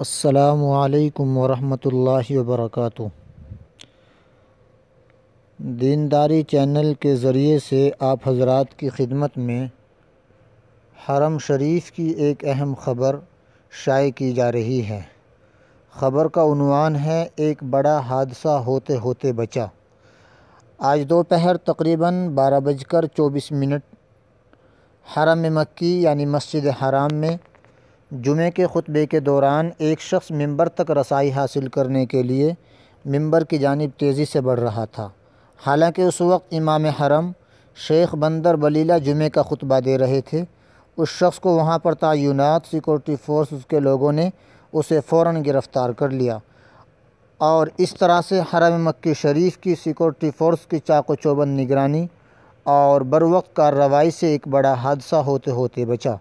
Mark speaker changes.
Speaker 1: السلام علیکم ورحمۃ اللہ وبرکاتہ۔ دینداری چینل کے ذریعے سے آپ حضرات کی خدمت میں حرم شریف کی ایک اہم خبر شائع کی جا رہی ہے۔ خبر کا عنوان ہے ایک بڑا حادثہ ہوتے ہوتے بچا۔ آج دوپہر تقریباً 12:24 حرم مکی یعنی مسجد حرام میں جمعے کے خطبے کے دوران ایک شخص ممبر تک رسائی حاصل کرنے کے لیے ممبر کی جانب تیزی سے بڑھ رہا تھا۔ حالانکہ اس وقت امام حرم شیخ بندر بلیلہ جمعے کا خطبہ دے رہے تھے۔ اس شخص کو وہاں پر تعینات سیکورٹی فورسز کے لوگوں نے اسے فوراً گرفتار کر لیا اور اس طرح سے حرم مکی شریف کی سیکورٹی فورس کی چاق و چوبند نگرانی اور بروقت کارروائی سے ایک بڑا حادثہ ہوتے ہوتے بچا۔